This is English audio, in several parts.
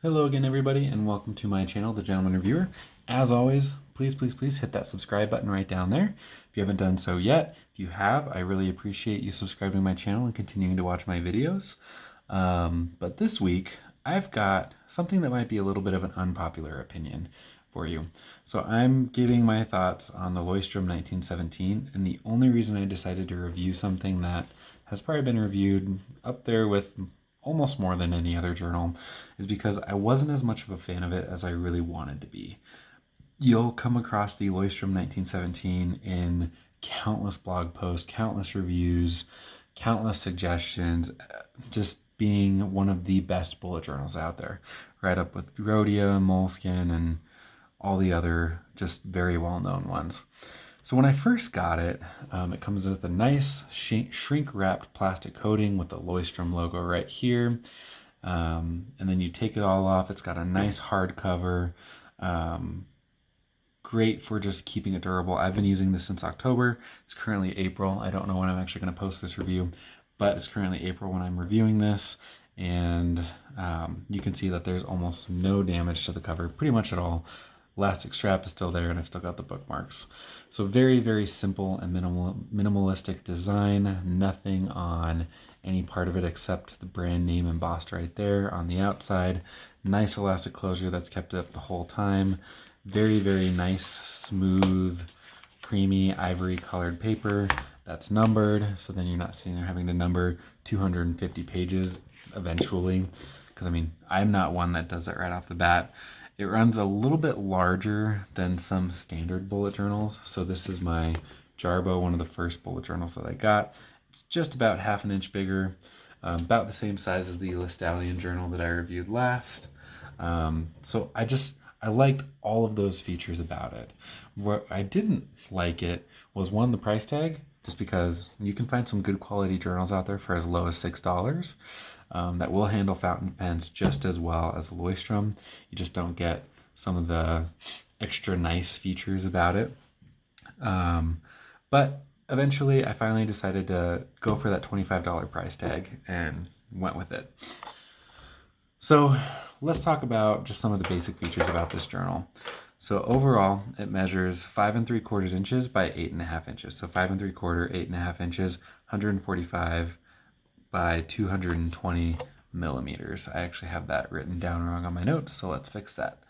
Hello again, everybody, and welcome to my channel, The Gentleman Reviewer. As always, please hit that subscribe button right down there if you haven't done so yet. If you have, I really appreciate you subscribing to my channel and continuing to watch my videos. But this week, I've got something that might be a little bit of an unpopular opinion for you. So I'm giving my thoughts on the Leuchtturm 1917, and the only reason I decided to review something that has probably been reviewed up there with almost more than any other journal is because I wasn't as much of a fan of it as I really wanted to be. You'll come across the Leuchtturm 1917 in countless blog posts, countless reviews, countless suggestions, just being one of the best bullet journals out there, right up with Rhodia, Moleskine, and all the other just very well-known ones. So when I first got it, it comes with a nice shrink-wrapped plastic coating with the Leuchtturm logo right here. And then you take it all off. It's got a nice hard cover. Great for just keeping it durable. I've been using this since October. It's currently April. I don't know when I'm actually going to post this review, but it's currently April when I'm reviewing this. And you can see that there's almost no damage to the cover, pretty much at all. Elastic strap is still there, and I've still got the bookmarks. So very simple and minimalistic design. Nothing on any part of it except the brand name embossed right there on the outside. Nice elastic closure that's kept it up the whole time. Very nice, smooth, creamy ivory colored paper that's numbered, so then you're not sitting there having to number 250 pages eventually, because I mean, I'm not one that does it right off the bat. It runs a little bit larger than some standard bullet journals. So this is my Jarbo, one of the first bullet journals that I got. It's just about half an inch bigger, about the same size as the Listalian journal that I reviewed last. So I liked all of those features about it. What I didn't like it was, one, the price tag, just because you can find some good quality journals out there for as low as $6. That will handle fountain pens just as well as the Leuchtturm. You just don't get some of the extra nice features about it. But eventually I finally decided to go for that $25 price tag and went with it. So let's talk about just some of the basic features about this journal. So overall, it measures 5 3/4 inches by 8.5 inches. So 5 3/4, 8.5 inches, 145 by 220 millimeters. I actually have that written down wrong on my notes, so let's fix that.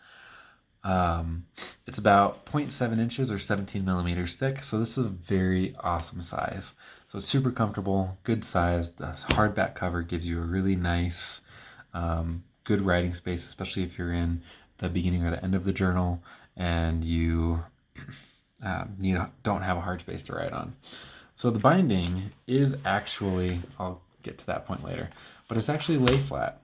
It's about 0.7 inches or 17 millimeters thick, so this is a very awesome size. So it's super comfortable, good size. The hardback cover gives you a really nice, good writing space, especially if you're in the beginning or the end of the journal and you don't have a hard space to write on. So the binding is actually, I'll get to that point later, but it's actually lay flat.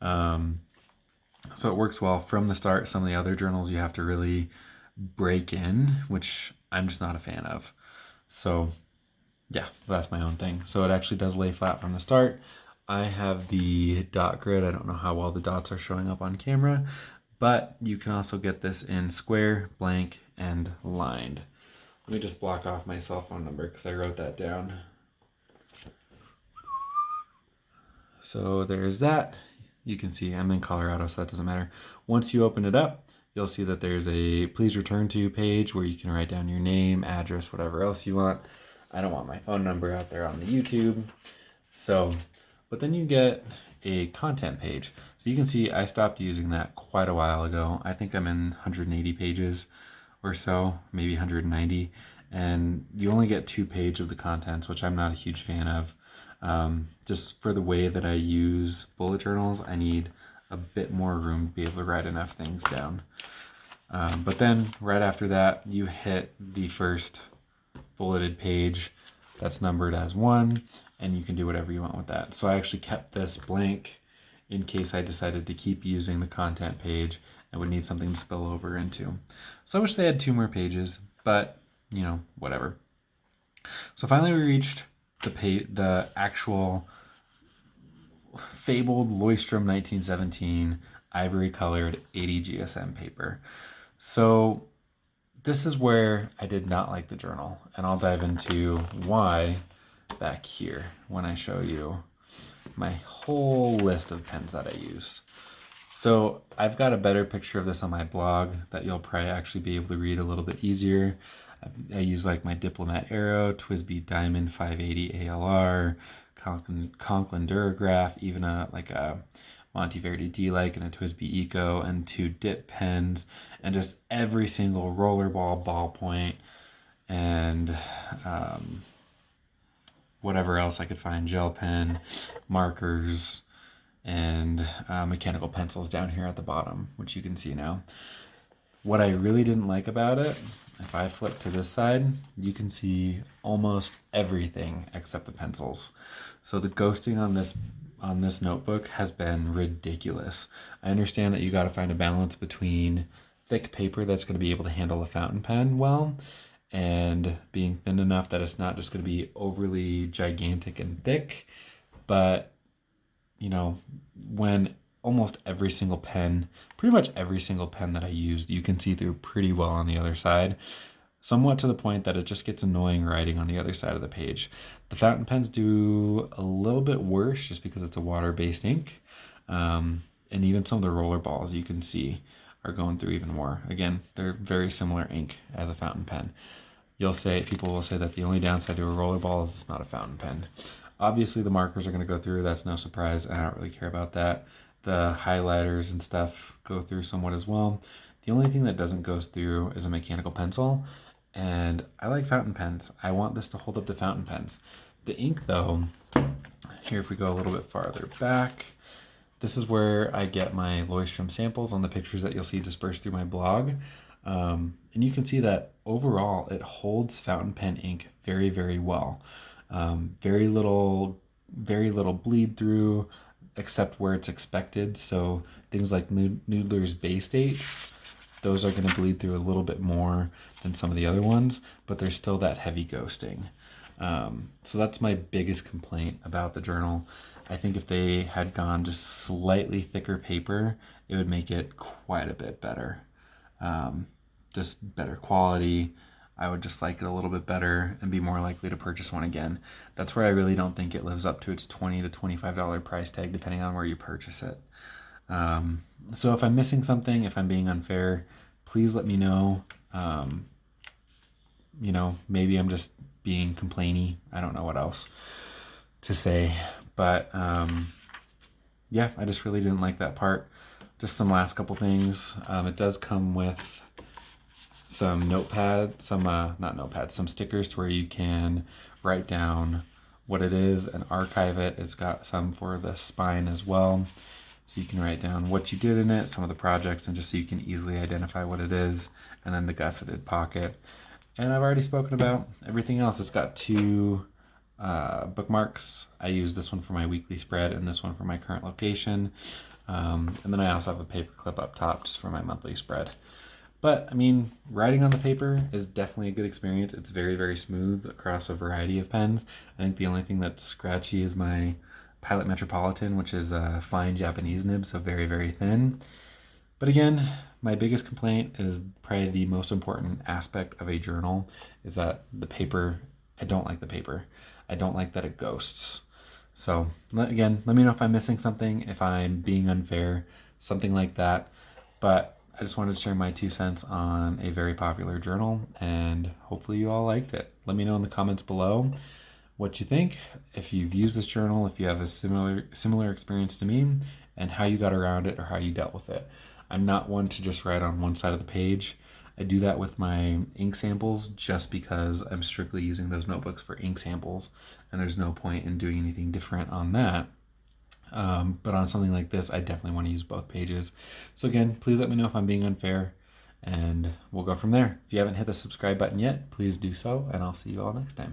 So it works well from the start. Some of the other journals you have to really break in, which I'm just not a fan of. So yeah, that's my own thing. So it actually does lay flat from the start. I have the dot grid. I don't know how well the dots are showing up on camera, but you can also get this in square, blank, and lined. Let me just block off my cell phone number because I wrote that down. So there's that. You can see I'm in Colorado, so that doesn't matter. Once you open it up, you'll see that there's a please return to page where you can write down your name, address, whatever else you want. I don't want my phone number out there on the YouTube. So, but then you get a content page. So you can see I stopped using that quite a while ago. I think I'm in 180 pages or so, maybe 190. And you only get 2 pages of the contents, which I'm not a huge fan of. Just for the way that I use bullet journals, I need a bit more room to be able to write enough things down. But then right after that, you hit the first bulleted page that's numbered as 1, and you can do whatever you want with that. So I actually kept this blank in case I decided to keep using the content page and would need something to spill over into. So I wish they had 2 more pages, but you know, whatever. So finally we reached the actual fabled Leuchtturm 1917 ivory colored 80 GSM paper. So this is where I did not like the journal, and I'll dive into why back here when I show you my whole list of pens that I used. So I've got a better picture of this on my blog that you'll probably actually be able to read a little bit easier. I use like my Diplomat Arrow, TWSBI Diamond 580 ALR, Conklin Durograph, even like a Monteverdi D-like and a TWSBI Eco, and 2 dip pens, and just every single rollerball, ballpoint, and whatever else I could find, gel pen, markers, and mechanical pencils down here at the bottom, which you can see now. What I really didn't like about it, if I flip to this side, you can see almost everything except the pencils. So the ghosting on this notebook has been ridiculous. I understand that you got to find a balance between thick paper that's going to be able to handle a fountain pen well, and being thin enough that it's not just going to be overly gigantic and thick. But you know, when almost every single pen, pretty much every single pen that I used, you can see through pretty well on the other side, somewhat to the point that it just gets annoying writing on the other side of the page. The fountain pens do a little bit worse just because it's a water-based ink. And even some of the roller balls you can see are going through even more. Again, they're very similar ink as a fountain pen. People will say that the only downside to a roller ball is it's not a fountain pen. Obviously the markers are going to go through, that's no surprise. I don't really care about that. The highlighters and stuff go through somewhat as well. The only thing that doesn't go through is a mechanical pencil, and I like fountain pens. I want this to hold up to fountain pens. The ink though, here if we go a little bit farther back, this is where I get my Leuchtturm samples on the pictures that you'll see dispersed through my blog. And you can see that overall it holds fountain pen ink very, very well. Very little bleed through except where it's expected. So things like Noodler's base dates, those are going to bleed through a little bit more than some of the other ones, but there's still that heavy ghosting. So that's my biggest complaint about the journal. I think if they had gone just slightly thicker paper, it would make it quite a bit better. Just better quality. I would just like it a little bit better and be more likely to purchase one again. That's where I really don't think it lives up to its $20 to $25 price tag, depending on where you purchase it. So if I'm missing something, if I'm being unfair, please let me know. Maybe I'm just being complainy. I don't know what else to say, but yeah, I just really didn't like that part. Just some last couple things. It does come with some some stickers to where you can write down what it is and archive it. It's got some for the spine as well, so you can write down what you did in it, some of the projects, and just so you can easily identify what it is. And then the gusseted pocket. And I've already spoken about everything else. It's got 2 bookmarks. I use this one for my weekly spread and this one for my current location. And then I also have a paper clip up top just for my monthly spread. But I mean, writing on the paper is definitely a good experience. It's very, very smooth across a variety of pens. I think the only thing that's scratchy is my Pilot Metropolitan, which is a fine Japanese nib, so very, very thin. But again, my biggest complaint is probably the most important aspect of a journal is that the paper, I don't like the paper. I don't like that it ghosts. So again, let me know if I'm missing something, if I'm being unfair, something like that. But I just wanted to share my 2 cents on a very popular journal, and hopefully you all liked it. Let me know in the comments below what you think, if you've used this journal, if you have a similar experience to me, and how you got around it or how you dealt with it. I'm not one to just write on one side of the page. I do that with my ink samples just because I'm strictly using those notebooks for ink samples, and there's no point in doing anything different on that. But on something like this, I definitely want to use both pages. So again, please let me know if I'm being unfair, and we'll go from there. If you haven't hit the subscribe button yet, please do so, and I'll see you all next time.